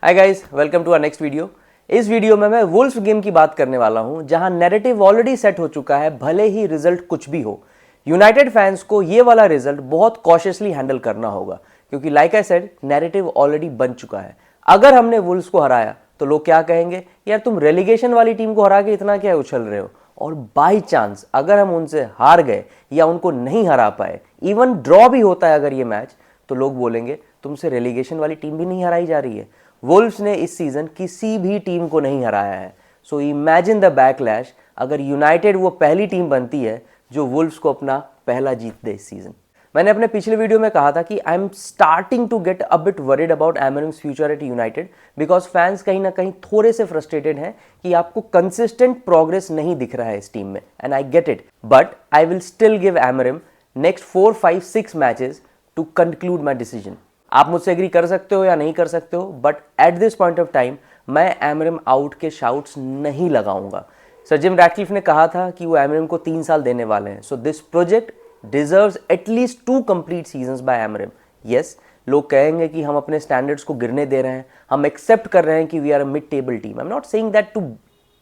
Hi guys, welcome to our next video. इस video में मैं वुल्फ्स गेम की बात करने वाला हूं, जहां नैरेटिव ऑलरेडी सेट हो चुका है, भले ही रिजल्ट कुछ भी हो। यूनाइटेड फैंस को ये वाला रिजल्ट बहुत कॉशियसली हैंडल करना होगा, क्योंकि like I said, narrative already बन चुका है। अगर हमने वुल्फ्स को हराया तो लोग क्या कहेंगे, यार तुम रेलीगेशन वाली टीम को हरा के इतना क्या उछल रहे हो। और बाई चांस अगर हम उनसे हार गए या उनको नहीं हरा पाए, इवन ड्रॉ भी होता है अगर ये मैच, तो लोग बोलेंगे तुमसे रेलीगेशन वाली टीम भी नहीं हराई जा रही है। वुल्फ्स ने इस सीजन किसी भी टीम को नहीं हराया है। सो इमेजिन द बैकलैश अगर यूनाइटेड वो पहली टीम बनती है जो वुल्फ्स को अपना पहला जीत दे इस सीजन। मैंने अपने पिछले वीडियो में कहा था कि I am starting to get a bit worried about Amorim's future at United, because fans कहीं ना कहीं थोड़े से फ्रस्ट्रेटेड हैं कि आपको कंसिस्टेंट प्रोग्रेस नहीं दिख रहा है इस टीम में, and I get it, but I will still give Amorim next 4, 5, 6 matches to conclude my decision. आप मुझसे एग्री कर सकते हो या नहीं कर सकते हो, but at this point of time मैं एमरिम आउट के शाउट्स नहीं लगाऊंगा। सर जिम रैटक्लिफ ने कहा था कि वो एमरिम को 3 साल देने वाले हैं। So this project deserves at least 2 complete seasons by Amorim. Yes, लोग कहेंगे कि हम अपने स्टैंडर्ड्स को गिरने दे रहे हैं, हम एक्सेप्ट कर रहे हैं कि we are a mid table team. I am not saying that to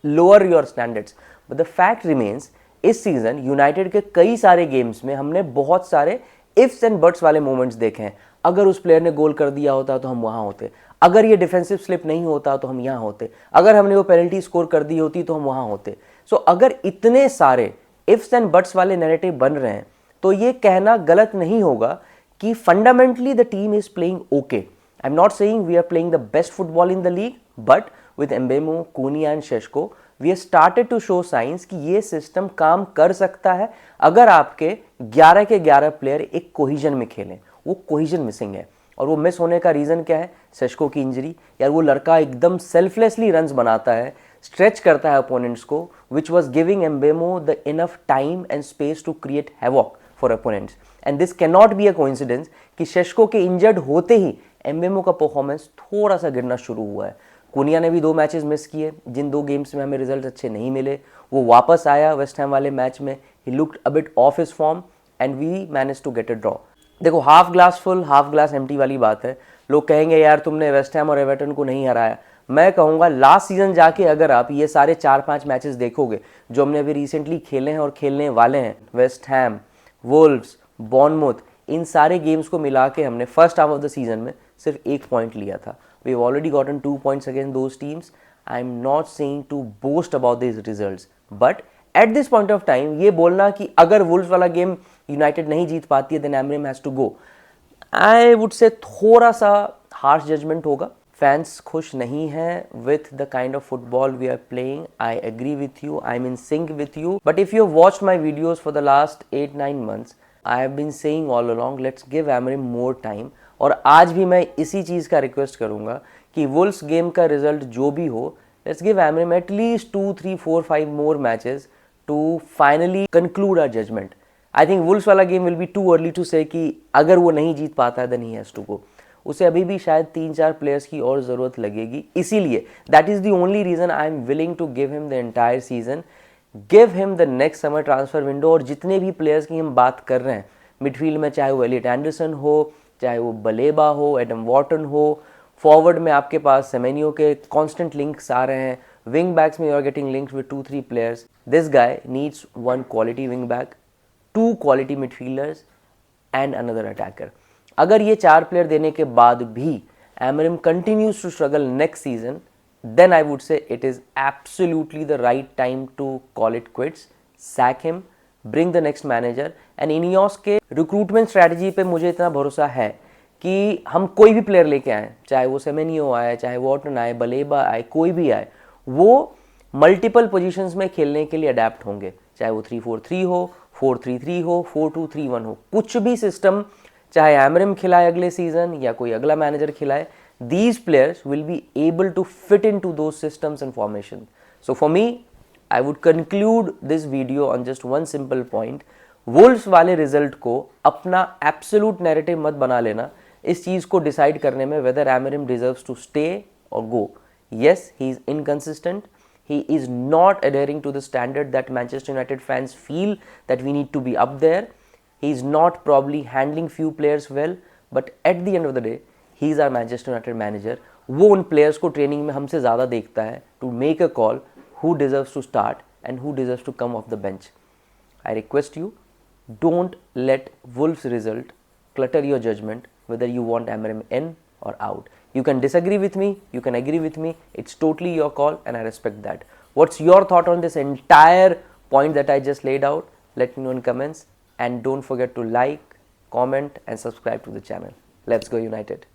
lower your standards, but the fact remains, इस सीजन यूनाइटेड के कई सारे गेम्स में हमने बहुत सारे इफ्स एंड बट्स वाले मोमेंट्स देखे हैं। अगर उस प्लेयर ने गोल कर दिया होता तो हम वहां होते, अगर ये डिफेंसिव स्लिप नहीं होता तो हम यहां होते, अगर हमने वो पेनल्टी स्कोर कर दी होती तो हम वहां होते। सो अगर इतने सारे इफ्स एंड बट्स वाले नैरेटिव बन रहे हैं तो ये कहना गलत नहीं होगा कि fundamentally the team is playing okay. I am not saying we are playing the best football in the league, but with Mbeumo, Cunha and Sesko we have started to show signs कि ये system काम कर सकता है अगर आपके 11 के 11 player एक कोहिजन में खेलें। वो कोहिजन मिसिंग है, और वो मिस होने का रीजन क्या है? सेशको की इंजरी। यार वो लड़का एकदम सेल्फलेसली रन्स बनाता है, स्ट्रेच करता है अपोनेंट्स को, which was giving Mbeumo the enough time and space to create havoc for opponents. And this can not be a coincidence कि शेशको के इंजर्ड होते ही एम्बेमो का परफॉर्मेंस थोड़ा सा गिरना शुरू हुआ है। कुनिया ने भी 2 मैचेस मिस किए, जिन 2 गेम्स में हमें रिजल्ट अच्छे नहीं मिले। वो वापस आया वेस्ट हैम वाले मैच में, he looked a bit off his form and we manage to get a draw. देखो, half glass full half glass empty वाली बात है। लोग कहेंगे यार तुमने वेस्ट हैम और एवर्टन को नहीं हराया। मैं कहूँगा लास्ट सीजन जाके अगर आप ये सारे 4-5 मैचेस देखोगे जो हमने अभी रिसेंटली खेले हैं और खेलने वाले हैं, वेस्ट हैम, वुल्व्स, बॉर्नमouth, इन सारे गेम्स को मिला के हमने first half of the season में सिर्फ 1 पॉइंट लिया था। We have already gotten 2 points against those teams. I am not saying to boast about this results, but at this point of time ये बोलना कि अगर वुल्व्स वाला गेम यूनाइटेड नहीं जीत पाती है then Amorim has to go, I would say थोड़ा सा हार्श जजमेंट होगा। फैंस खुश नहीं हैं with the kind of football we are playing. I agree with you, I am in sync with you, but if you have watched my videos for the last 8-9 months, I have been saying all along let's give Amorim more time. और आज भी मैं इसी चीज़ का request करूंगा कि Wolves game का result जो भी हो, let's give Amorim at least 2, 3, 4, 5 more matches to finally conclude our judgement. I think Wolves वाला game will be too early to say कि अगर वो नहीं जीत पाता है then he has to go. उसे अभी भी शायद 3-4 प्लेयर्स की और ज़रूरत लगेगी, इसीलिए that is the only reason I am willing to give him the entire season, give him the next summer transfer window. और जितने भी प्लेयर्स की हम बात कर रहे हैं मिडफील्ड में, चाहे वो एलियट एंडरसन हो, चाहे वो बलेबा हो, एडम वॉर्टन हो, फॉरवर्ड में आपके पास सेमेनियो के कॉन्स्टेंट लिंक्स आ रहे हैं, विंग बैक्स में you are getting linked with 2-3 players. This guy needs 1 quality wing back, 2 quality midfielders and another attacker. अगर ये 4 प्लेयर देने के बाद भी Amorim continues to struggle next season, then I would say it is absolutely the right time to call it quits, sack him, bring the next manager. And Ineos के recruitment strategy पे मुझे इतना भरोसा है कि हम कोई भी प्लेयर लेके आए, चाहे वो सेमेनियो आए, चाहे वॉर्टन आए, बलेबा आए, कोई भी आए, वो मल्टीपल पोजीशंस में खेलने के लिए अडेप्ट होंगे। चाहे वो 3-4-3 हो, 4-3-3 हो, 4-2-3-1 हो, कुछ भी सिस्टम चाहे एमरिम खिलाए अगले सीजन या कोई अगला मैनेजर खिलाए, these players will be able to fit into those systems and formation. So for me, I would conclude this video on just one simple point. Wolves वाले रिजल्ट को अपना एब्सोल्यूट नैरेटिव मत बना लेना इस चीज को डिसाइड करने में whether Amorim deserves to stay और गो। Yes, he is inconsistent. He is not adhering to the standard that Manchester United fans feel that we need to be up there. He is not probably handling few players well, but at the end of the day, he is our Manchester United manager वो उन players को training में हमसे ज़्यादा देखता है to make a call who deserves to start and who deserves to come off the bench. I request you, don't let Wolves' result clutter your judgment whether you want Amarim in or out. You can disagree with me, you can agree with me, it's totally your call and I respect that. What's your thought on this entire point that I just laid out? Let me know in comments and don't forget to like, comment and subscribe to the channel. Let's go United.